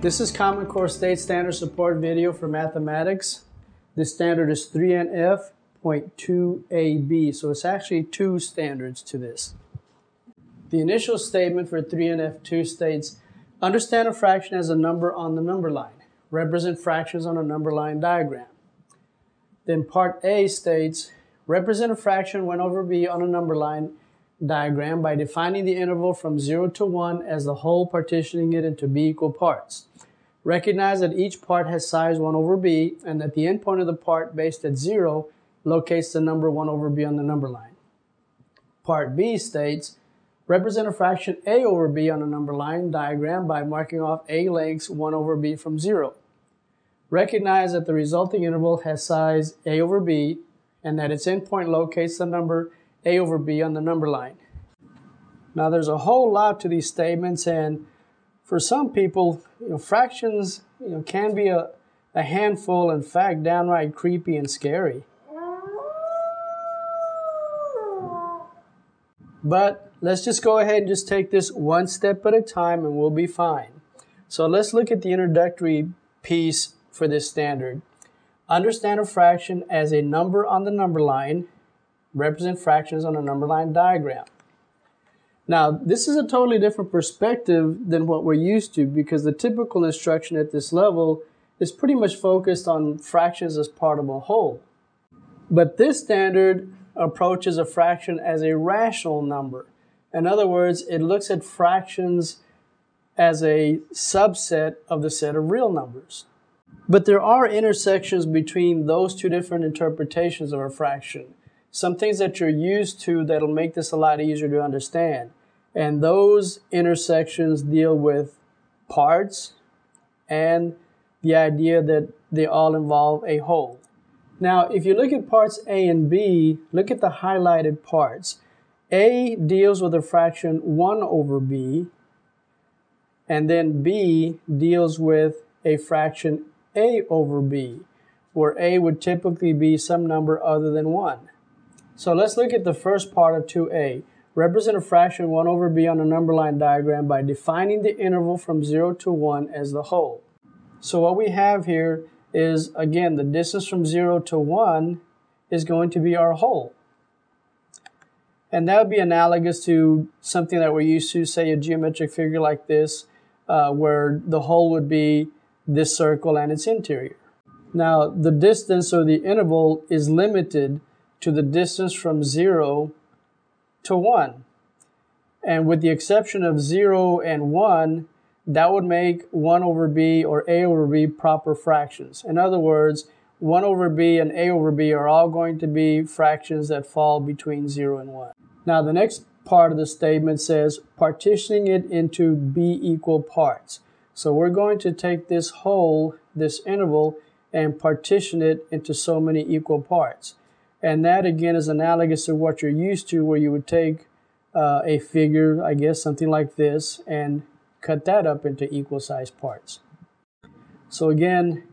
This is Common Core State Standard Support video for mathematics. This standard is 3NF.2AB, so it's actually two standards to this. The initial statement for 3NF2 states, understand a fraction as a number on the number line. Represent fractions on a number line diagram. Then part A states, represent a fraction 1 over b on a number line diagram by defining the interval from 0 to 1 as the whole, partitioning it into b equal parts. Recognize that each part has size 1 over b and that the endpoint of the part based at 0 locates the number 1 over b on the number line. Part B states, represent a fraction a over b on a number line diagram by marking off a lengths 1 over b from 0. Recognize that the resulting interval has size a over b and that its endpoint locates the number a over b on the number line. Now there's a whole lot to these statements, and for some people, fractions can be a handful, in fact, downright creepy and scary. But let's just go ahead and just take this one step at a time and we'll be fine. So let's look at the introductory piece for this standard. Understand a fraction as a number on the number line. Represent fractions on a number line diagram. Now, this is a totally different perspective than what we're used to, because the typical instruction at this level is pretty much focused on fractions as part of a whole. But this standard approaches a fraction as a rational number. In other words, it looks at fractions as a subset of the set of real numbers. But there are intersections between those two different interpretations of a fraction. Some things that you're used to that'll make this a lot easier to understand. And those intersections deal with parts and the idea that they all involve a whole. Now, if you look at parts A and B, look at the highlighted parts. A deals with a fraction 1 over b, and then B deals with a fraction a over b, where a would typically be some number other than 1. So let's look at the first part of 2a. Represent a fraction 1 over b on a number line diagram by defining the interval from 0 to 1 as the whole. So what we have here is, again, the distance from 0 to 1 is going to be our whole. And that would be analogous to something that we're used to, say a geometric figure like this, where the whole would be this circle and its interior. Now, the distance or the interval is limited to the distance from 0 to 1. And with the exception of 0 and 1, that would make 1 over b or a over b proper fractions. In other words, 1 over b and a over b are all going to be fractions that fall between 0 and 1. Now, the next part of the statement says, partitioning it into b equal parts. So we're going to take this whole, this interval, and partition it into so many equal parts. And that, again, is analogous to what you're used to, where you would take a figure, I guess, something like this, and cut that up into equal sized parts. So again,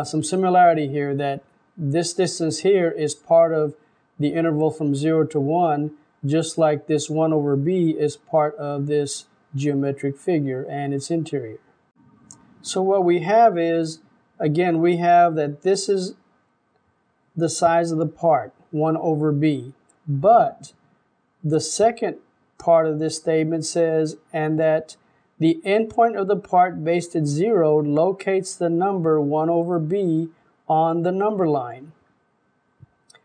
some similarity here, that this distance here is part of the interval from 0 to 1, just like this 1 over b is part of this geometric figure and its interior. So what we have is, again, we have that this is the size of the part, 1 over b. But the second part of this statement says, and that the endpoint of the part based at 0 locates the number 1 over b on the number line.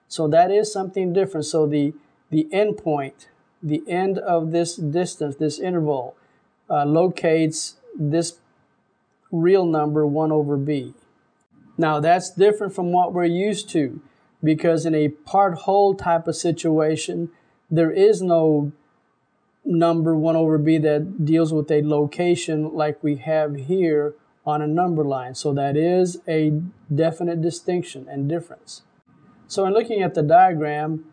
So that is something different. So the endpoint, the end of this distance, this interval, locates this real number 1 over b. Now that's different from what we're used to, because in a part-whole type of situation, there is no number 1 over b that deals with a location like we have here on a number line. So that is a definite distinction and difference. So in looking at the diagram,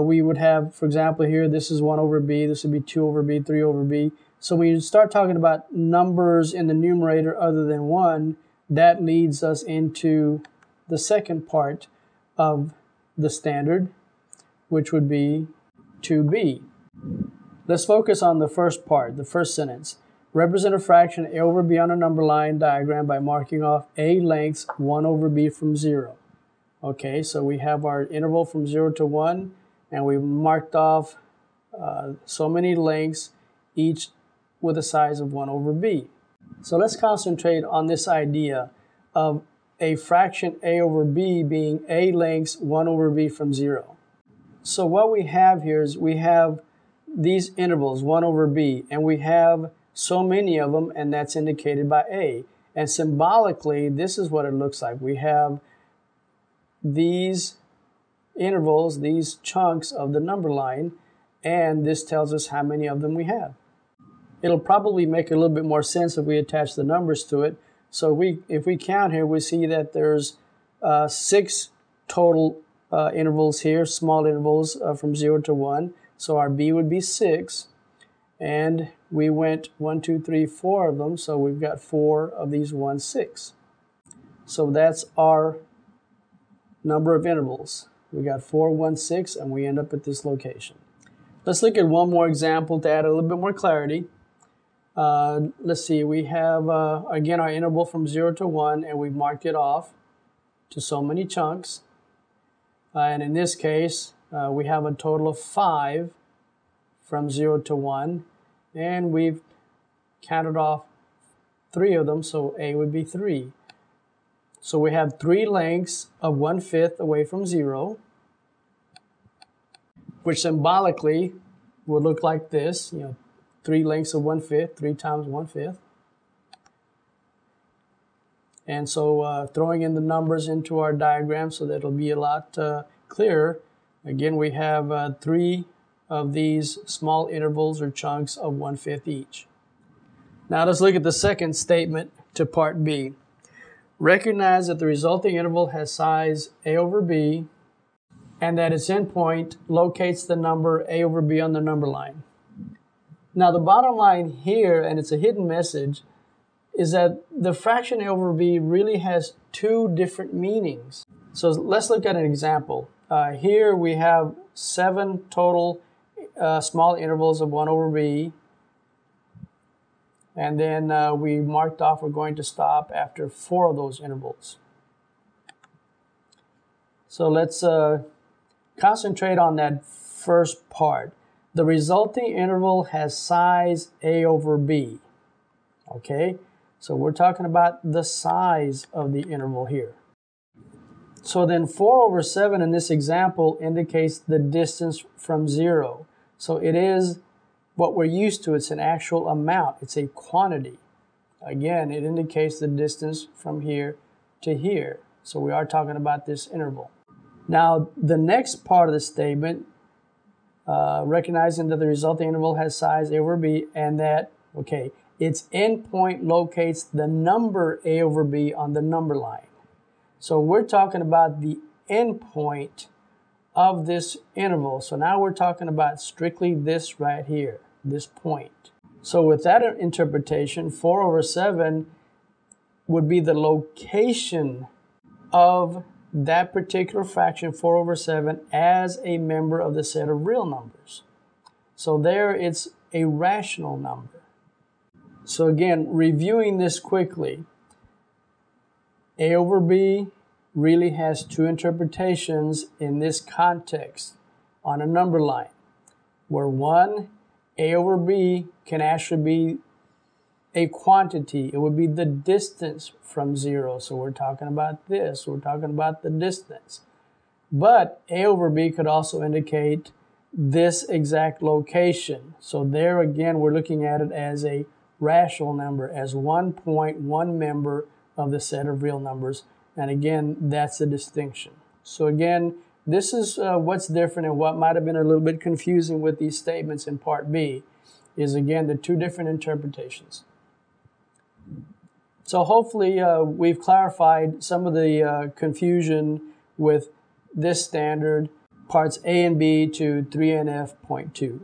we would have, for example, here, this is 1 over b, this would be 2 over b, 3 over b. So when you start talking about numbers in the numerator other than 1, that leads us into the second part of the standard, which would be 2b. Let's focus on the first part, the first sentence. Represent a fraction a over b on a number line diagram by marking off a lengths 1 over b from 0. Okay, so we have our interval from 0 to 1, and we marked off so many lengths, each with a size of 1 over b. So let's concentrate on this idea of a fraction a over b being a lengths 1 over b from 0. So what we have here is we have these intervals, 1 over b, and we have so many of them, and that's indicated by a. And symbolically, this is what it looks like. We have these intervals, these chunks of the number line, and this tells us how many of them we have. It'll probably make a little bit more sense if we attach the numbers to it. So if we count here, we see that there's 6 total intervals here, small intervals from 0 to 1. So our b would be 6. And we went 1, 2, 3, 4 of them, so we've got 4 of these 1, 6. So that's our number of intervals. We got 4, 1, 6, and we end up at this location. Let's look at one more example to add a little bit more clarity. Let's see, we have, again, our interval from 0 to 1, and we've marked it off to so many chunks. And in this case, we have a total of 5 from 0 to 1, and we've counted off 3 of them, so a would be 3. So we have 3 lengths of 1/5 away from 0, which symbolically would look like this, 3 lengths of 1/5, 3 times 1/5. And so throwing in the numbers into our diagram so that it'll be a lot clearer, again, we have 3 of these small intervals or chunks of 1/5 each. Now let's look at the second statement to part B. Recognize that the resulting interval has size a over b and that its endpoint locates the number a over b on the number line. Now the bottom line here, and it's a hidden message, is that the fraction a over b really has 2 different meanings. So let's look at an example. Here we have 7 total small intervals of 1 over b, and then we marked off we're going to stop after 4 of those intervals. So let's concentrate on that first part. The resulting interval has size a over b. Okay, so we're talking about the size of the interval here. So then 4 over 7 in this example indicates the distance from 0. So it is what we're used to. It's an actual amount. It's a quantity. Again, it indicates the distance from here to here. So we are talking about this interval. Now, the next part of the statement, recognizing that the resulting interval has size a over b and that, okay, its endpoint locates the number a over b on the number line. So we're talking about the endpoint of this interval. So now we're talking about strictly this right here, this point. So with that interpretation, 4 over 7 would be the location of that particular fraction, 4 over 7, as a member of the set of real numbers. So there it's a rational number. So again, reviewing this quickly, a over b really has 2 interpretations in this context on a number line, where one, a over b can actually be a quantity. It would be the distance from 0. So we're talking about this. We're talking about the distance. But a over b could also indicate this exact location. So there again, we're looking at it as a rational number, as one point, one member of the set of real numbers. And again, that's the distinction. So again, this is what's different, and what might have been a little bit confusing with these statements in part B is, again, the 2 different interpretations. So hopefully we've clarified some of the confusion with this standard, parts A and B to 3NF.2.